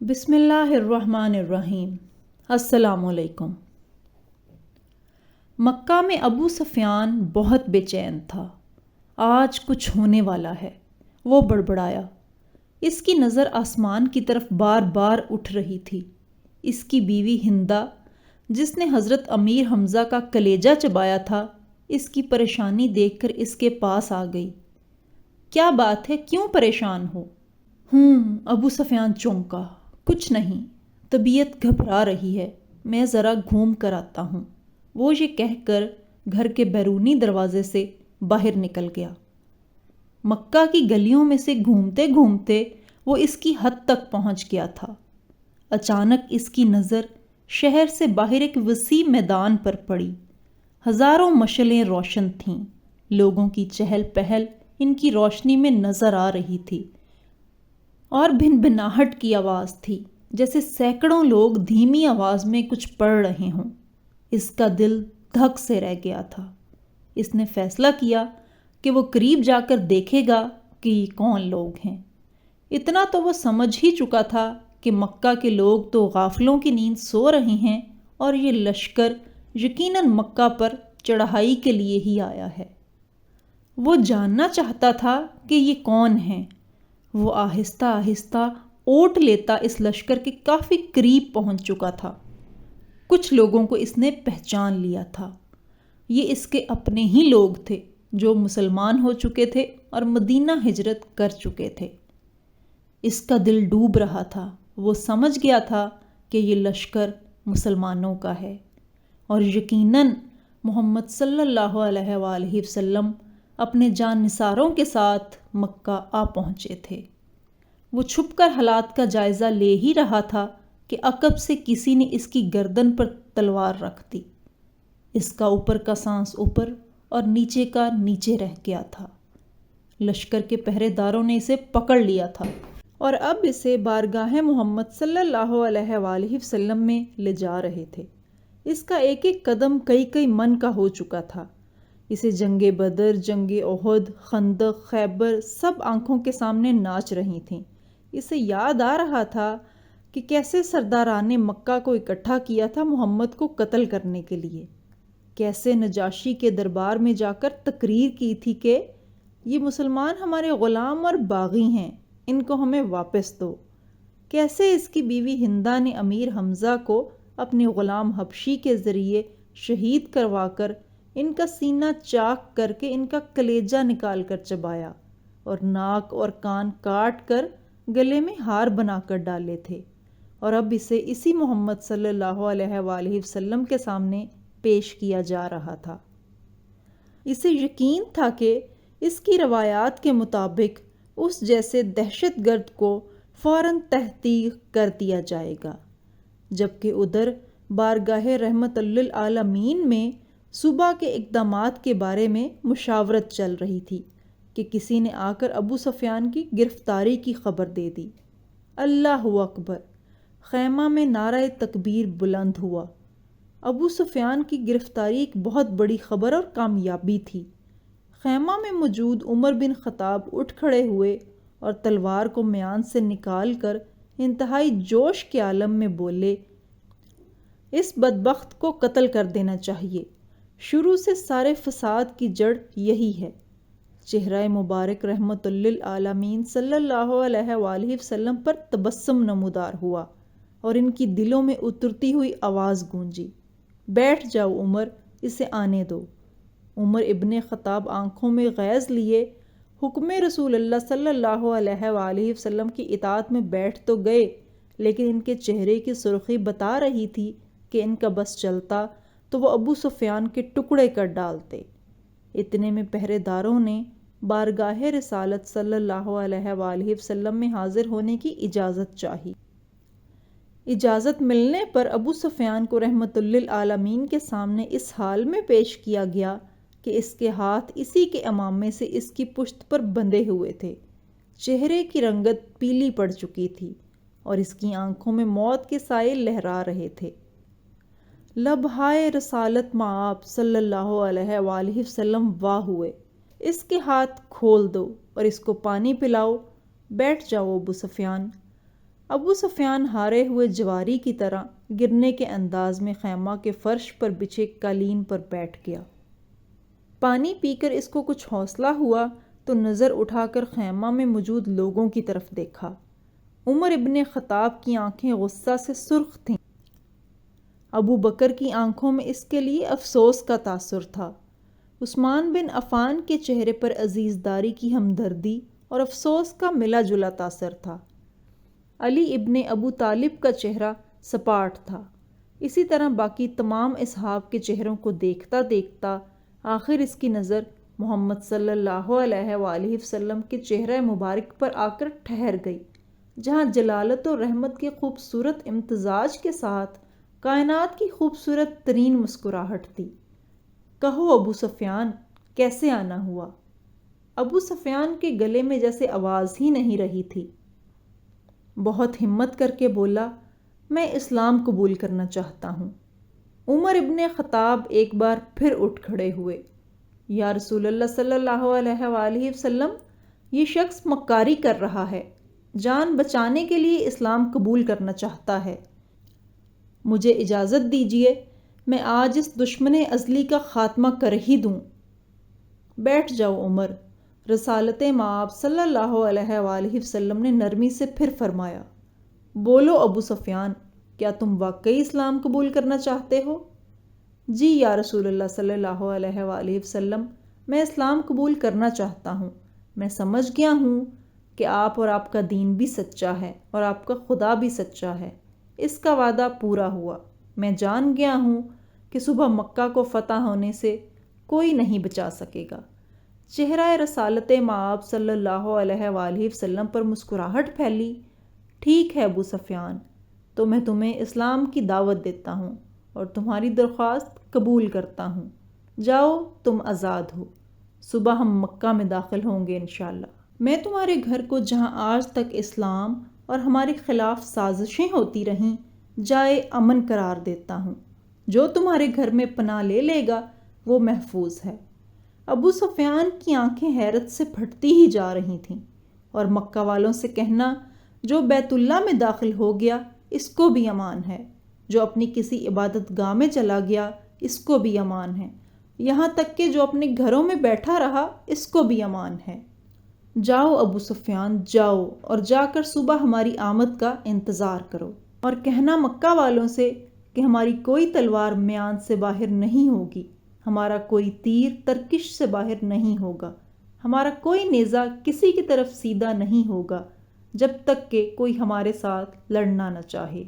بسم اللہ الرحمن الرحیم۔ السلام علیکم۔ مکہ میں ابو سفیان بہت بے چین تھا۔ آج کچھ ہونے والا ہے، وہ بڑبڑایا۔ اس کی نظر آسمان کی طرف بار بار اٹھ رہی تھی۔ اس کی بیوی ہندہ، جس نے حضرت امیر حمزہ کا کلیجہ چبایا تھا، اس کی پریشانی دیکھ کر اس کے پاس آ گئی۔ کیا بات ہے، کیوں پریشان ہو؟ ابو سفیان چونکا۔ کچھ نہیں، طبیعت گھبرا رہی ہے، میں ذرا گھوم کر آتا ہوں۔ وہ یہ کہہ کر گھر کے بیرونی دروازے سے باہر نکل گیا۔ مکہ کی گلیوں میں سے گھومتے گھومتے وہ اس کی حد تک پہنچ گیا تھا۔ اچانک اس کی نظر شہر سے باہر ایک وسیع میدان پر پڑی۔ ہزاروں مشعلیں روشن تھیں، لوگوں کی چہل پہل ان کی روشنی میں نظر آ رہی تھی، اور بھنبھناہٹ کی آواز تھی، جیسے سینکڑوں لوگ دھیمی آواز میں کچھ پڑھ رہے ہوں۔ اس کا دل دھک سے رہ گیا تھا۔ اس نے فیصلہ کیا کہ وہ قریب جا کر دیکھے گا کہ یہ کون لوگ ہیں۔ اتنا تو وہ سمجھ ہی چکا تھا کہ مکہ کے لوگ تو غافلوں کی نیند سو رہے ہیں، اور یہ لشکر یقیناً مکہ پر چڑھائی کے لیے ہی آیا ہے۔ وہ جاننا چاہتا تھا کہ یہ کون ہیں۔ وہ آہستہ آہستہ اوٹ لیتا اس لشکر کے کافی قریب پہنچ چکا تھا۔ کچھ لوگوں کو اس نے پہچان لیا تھا۔ یہ اس کے اپنے ہی لوگ تھے جو مسلمان ہو چکے تھے اور مدینہ ہجرت کر چکے تھے۔ اس کا دل ڈوب رہا تھا۔ وہ سمجھ گیا تھا کہ یہ لشکر مسلمانوں کا ہے، اور یقیناً محمد صلی اللہ علیہ وآلہ وسلم اپنے جان نثاروں کے ساتھ مکہ آ پہنچے تھے۔ وہ چھپ کر حالات کا جائزہ لے ہی رہا تھا کہ عقب سے کسی نے اس کی گردن پر تلوار رکھ دی۔ اس کا اوپر کا سانس اوپر اور نیچے کا نیچے رہ گیا تھا۔ لشکر کے پہرے داروں نے اسے پکڑ لیا تھا، اور اب اسے بارگاہ محمد صلی اللہ علیہ وآلہ وسلم میں لے جا رہے تھے۔ اس کا ایک ایک قدم کئی من کا ہو چکا تھا۔ اسے جنگ بدر، جنگ احد، خندق، خیبر سب آنکھوں کے سامنے ناچ رہی تھیں۔ اسے یاد آ رہا تھا کہ کیسے سرداران نے مکہ کو اکٹھا کیا تھا محمد کو قتل کرنے کے لیے، کیسے نجاشی کے دربار میں جا کر تقریر کی تھی کہ یہ مسلمان ہمارے غلام اور باغی ہیں، ان کو ہمیں واپس دو۔ کیسے اس کی بیوی ہندہ نے امیر حمزہ کو اپنے غلام حبشی کے ذریعے شہید کروا کر ان کا سینہ چاک کر کے ان کا کلیجہ نکال کر چبایا، اور ناک اور کان کاٹ کر گلے میں ہار بنا کر ڈالے تھے، اور اب اسے اسی محمد صلی اللہ علیہ وآلہ وسلم کے سامنے پیش کیا جا رہا تھا۔ اسے یقین تھا کہ اس کی روایات کے مطابق اس جیسے دہشت گرد کو فوراً تحقیق کر دیا جائے گا، جبکہ ادھر بارگاہ رحمت للعالمین میں صبح کے اقدامات کے بارے میں مشاورت چل رہی تھی کہ کسی نے آ کر ابو سفیان کی گرفتاری کی خبر دے دی۔ اللہ اکبر! خیمہ میں نعرہ تکبیر بلند ہوا۔ ابو سفیان کی گرفتاری ایک بہت بڑی خبر اور کامیابی تھی۔ خیمہ میں موجود عمر بن خطاب اٹھ کھڑے ہوئے اور تلوار کو میان سے نکال کر انتہائی جوش کے عالم میں بولے، اس بدبخت کو قتل کر دینا چاہیے۔ شروع سے سارے فساد کی جڑ یہی ہے۔ چہرہ مبارک رحمت للعالمین صلی اللہ علیہ وآلہ وسلم پر تبسم نمودار ہوا، اور ان کی دلوں میں اترتی ہوئی آواز گونجی، بیٹھ جاؤ عمر، اسے آنے دو۔ عمر ابن خطاب آنکھوں میں غیظ لیے حکم رسول اللہ صلی اللہ علیہ وآلہ وسلم کی اطاعت میں بیٹھ تو گئے، لیکن ان کے چہرے کی سرخی بتا رہی تھی کہ ان کا بس چلتا تو وہ ابو سفیان کے ٹکڑے کر ڈالتے۔ اتنے میں پہرے داروں نے بارگاہ رسالت صلی اللہ علیہ وآلہ وسلم میں حاضر ہونے کی اجازت چاہی۔ اجازت ملنے پر ابو سفیان کو رحمت للعالمین کے سامنے اس حال میں پیش کیا گیا کہ اس کے ہاتھ اسی کے عمامے سے اس کی پشت پر بندھے ہوئے تھے۔ چہرے کی رنگت پیلی پڑ چکی تھی، اور اس کی آنکھوں میں موت کے سائے لہرا رہے تھے۔ لبہائے رسالت مآب صلی اللہ علیہ وآلہ وسلم واہ ہوئے، اس کے ہاتھ کھول دو اور اس کو پانی پلاؤ۔ بیٹھ جاؤ ابو سفیان۔ ابو سفیان ہارے ہوئے جواری کی طرح گرنے کے انداز میں خیمہ کے فرش پر بچھے قالین پر بیٹھ گیا۔ پانی پی کر اس کو کچھ حوصلہ ہوا تو نظر اٹھا کر خیمہ میں موجود لوگوں کی طرف دیکھا۔ عمر ابن خطاب کی آنکھیں غصہ سے سرخ تھیں۔ ابو بکر کی آنکھوں میں اس کے لیے افسوس کا تاثر تھا۔ عثمان بن عفان کے چہرے پر عزیزداری کی ہمدردی اور افسوس کا ملا جلا تاثر تھا۔ علی ابن ابو طالب کا چہرہ سپاٹ تھا۔ اسی طرح باقی تمام اصحاب کے چہروں کو دیکھتا دیکھتا آخر اس کی نظر محمد صلی اللہ علیہ وآلہ وسلم کے چہرہ مبارک پر آ کر ٹھہر گئی، جہاں جلالت و رحمت کے خوبصورت امتزاج کے ساتھ کائنات کی خوبصورت ترین مسکراہٹ تھی۔ کہو ابو سفیان، کیسے آنا ہوا؟ ابو سفیان کے گلے میں جیسے آواز ہی نہیں رہی تھی۔ بہت ہمت کر کے بولا، میں اسلام قبول کرنا چاہتا ہوں۔ عمر ابن خطاب ایک بار پھر اٹھ کھڑے ہوئے۔ یا رسول اللہ صلی اللہ علیہ وآلہ وسلم، یہ شخص مکاری کر رہا ہے، جان بچانے کے لیے اسلام قبول کرنا چاہتا ہے۔ مجھے اجازت دیجیے، میں آج اس دشمن ازلی کا خاتمہ کر ہی دوں۔ بیٹھ جاؤ عمر، رسالت مآب صلی اللہ علیہ وآلہ وسلم نے نرمی سے پھر فرمایا۔ بولو ابو سفیان، کیا تم واقعی اسلام قبول کرنا چاہتے ہو؟ جی یا رسول اللہ صلی اللہ علیہ وآلہ وسلم، میں اسلام قبول کرنا چاہتا ہوں۔ میں سمجھ گیا ہوں کہ آپ اور آپ کا دین بھی سچا ہے اور آپ کا خدا بھی سچا ہے۔ اس کا وعدہ پورا ہوا۔ میں جان گیا ہوں کہ صبح مکہ کو فتح ہونے سے کوئی نہیں بچا سکے گا۔ چہرہ رسالت مآب صلی اللہ علیہ وآلہ وسلم پر مسکراہٹ پھیلی۔ ٹھیک ہے ابو سفیان، تو میں تمہیں اسلام کی دعوت دیتا ہوں اور تمہاری درخواست قبول کرتا ہوں۔ جاؤ، تم آزاد ہو۔ صبح ہم مکہ میں داخل ہوں گے انشاءاللہ۔ میں تمہارے گھر کو جہاں آج تک اسلام اور ہمارے خلاف سازشیں ہوتی رہیں جائے امن قرار دیتا ہوں۔ جو تمہارے گھر میں پناہ لے لے گا وہ محفوظ ہے۔ ابو سفیان کی آنکھیں حیرت سے پھٹتی ہی جا رہی تھیں۔ اور مکہ والوں سے کہنا، جو بیت اللہ میں داخل ہو گیا اس کو بھی امان ہے، جو اپنی کسی عبادت گاہ میں چلا گیا اس کو بھی امان ہے، یہاں تک کہ جو اپنے گھروں میں بیٹھا رہا اس کو بھی امان ہے۔ جاؤ ابو سفیان، جاؤ اور جا کر صبح ہماری آمد کا انتظار کرو، اور کہنا مکہ والوں سے کہ ہماری کوئی تلوار میان سے باہر نہیں ہوگی، ہمارا کوئی تیر ترکش سے باہر نہیں ہوگا، ہمارا کوئی نیزہ کسی کی طرف سیدھا نہیں ہوگا جب تک کہ کوئی ہمارے ساتھ لڑنا نہ چاہے۔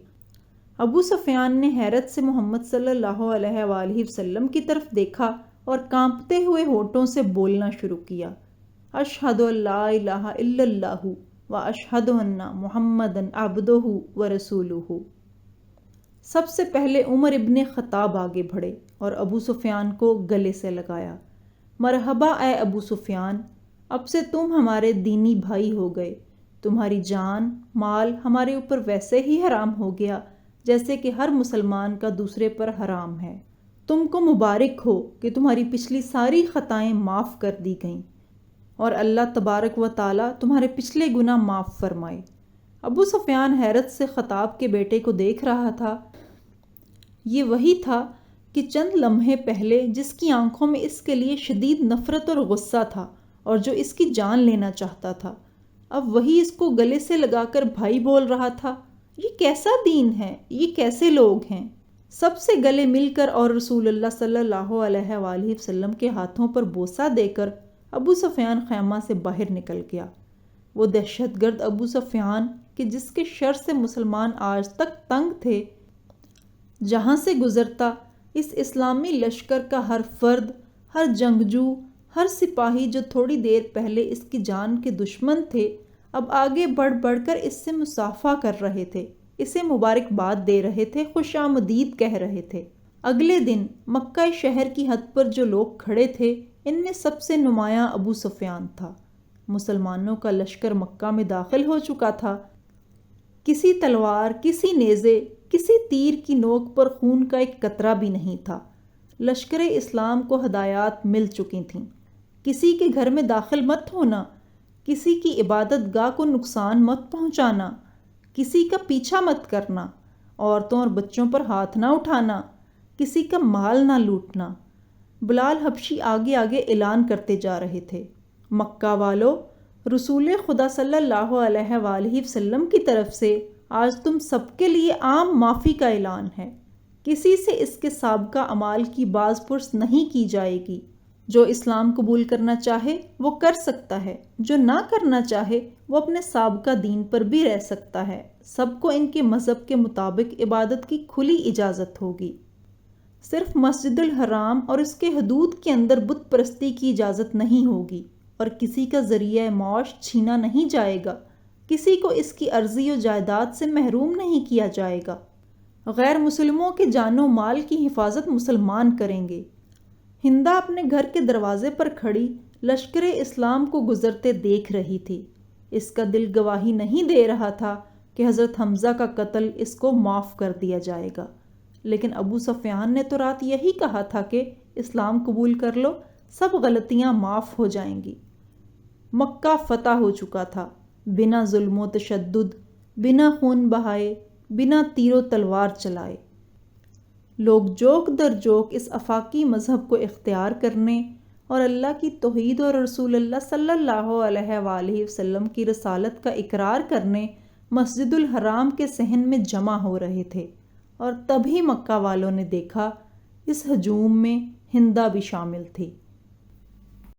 ابو سفیان نے حیرت سے محمد صلی اللہ علیہ وآلہ وسلم کی طرف دیکھا اور کانپتے ہوئے ہونٹوں سے بولنا شروع کیا، اشہد ان لا الہ الا اللہ و اشہد ان محمدًا عبدہ و رسولہ۔ سب سے پہلے عمر ابن خطاب آگے بڑھے اور ابو سفیان کو گلے سے لگایا۔ مرحبا اے ابو سفیان، اب سے تم ہمارے دینی بھائی ہو گئے۔ تمہاری جان مال ہمارے اوپر ویسے ہی حرام ہو گیا جیسے کہ ہر مسلمان کا دوسرے پر حرام ہے۔ تم کو مبارک ہو کہ تمہاری پچھلی ساری خطائیں معاف کر دی گئیں اور اللہ تبارک و تعالیٰ تمہارے پچھلے گناہ معاف فرمائے۔ ابو سفیان حیرت سے خطاب کے بیٹے کو دیکھ رہا تھا۔ یہ وہی تھا کہ چند لمحے پہلے جس کی آنکھوں میں اس کے لیے شدید نفرت اور غصہ تھا اور جو اس کی جان لینا چاہتا تھا، اب وہی اس کو گلے سے لگا کر بھائی بول رہا تھا۔ یہ کیسا دین ہے؟ یہ کیسے لوگ ہیں؟ سب سے گلے مل کر اور رسول اللہ صلی اللہ علیہ وآلہ وسلم کے ہاتھوں پر بوسہ دے کر ابو سفیان خیمہ سے باہر نکل گیا۔ وہ دہشت گرد ابو سفیان کہ جس کے شر سے مسلمان آج تک تنگ تھے، جہاں سے گزرتا اس اسلامی لشکر کا ہر فرد، ہر جنگجو، ہر سپاہی جو تھوڑی دیر پہلے اس کی جان کے دشمن تھے، اب آگے بڑھ بڑھ کر اس سے مصافحہ کر رہے تھے، اسے مبارکباد دے رہے تھے، خوش آمدید کہہ رہے تھے۔ اگلے دن مکہ شہر کی حد پر جو لوگ کھڑے تھے ان میں سب سے نمایاں ابو سفیان تھا۔ مسلمانوں کا لشکر مکہ میں داخل ہو چکا تھا۔ کسی تلوار، کسی نیزے، کسی تیر کی نوک پر خون کا ایک قطرہ بھی نہیں تھا۔ لشکر اسلام کو ہدایات مل چکی تھیں۔ کسی کے گھر میں داخل مت ہونا، کسی کی عبادت گاہ کو نقصان مت پہنچانا، کسی کا پیچھا مت کرنا، عورتوں اور بچوں پر ہاتھ نہ اٹھانا، کسی کا مال نہ لوٹنا۔ بلال حبشی آگے آگے اعلان کرتے جا رہے تھے، مکہ والو، رسول خدا صلی اللہ علیہ وآلہ وسلم کی طرف سے آج تم سب کے لیے عام معافی کا اعلان ہے۔ کسی سے اس کے سابقہ اعمال کی باز پرس نہیں کی جائے گی۔ جو اسلام قبول کرنا چاہے وہ کر سکتا ہے، جو نہ کرنا چاہے وہ اپنے سابقہ دین پر بھی رہ سکتا ہے۔ سب کو ان کے مذہب کے مطابق عبادت کی کھلی اجازت ہوگی۔ صرف مسجد الحرام اور اس کے حدود کے اندر بت پرستی کی اجازت نہیں ہوگی، اور کسی کا ذریعہ معاش چھینا نہیں جائے گا، کسی کو اس کی ارضی و جائیداد سے محروم نہیں کیا جائے گا۔ غیر مسلموں کے جان و مال کی حفاظت مسلمان کریں گے۔ ہندا اپنے گھر کے دروازے پر کھڑی لشکر اسلام کو گزرتے دیکھ رہی تھی۔ اس کا دل گواہی نہیں دے رہا تھا کہ حضرت حمزہ کا قتل اس کو معاف کر دیا جائے گا، لیکن ابو سفیان نے تو رات یہی کہا تھا کہ اسلام قبول کر لو، سب غلطیاں معاف ہو جائیں گی۔ مکہ فتح ہو چکا تھا، بنا ظلم و تشدد، بنا خون بہائے، بنا تیر و تلوار چلائے۔ لوگ جوک در جوک اس آفاقی مذہب کو اختیار کرنے اور اللہ کی توحید اور رسول اللہ صلی اللہ علیہ وآلہ وسلم کی رسالت کا اقرار کرنے مسجد الحرام کے صحن میں جمع ہو رہے تھے، اور تبھی مکہ والوں نے دیکھا اس ہجوم میں ہندا بھی شامل تھی۔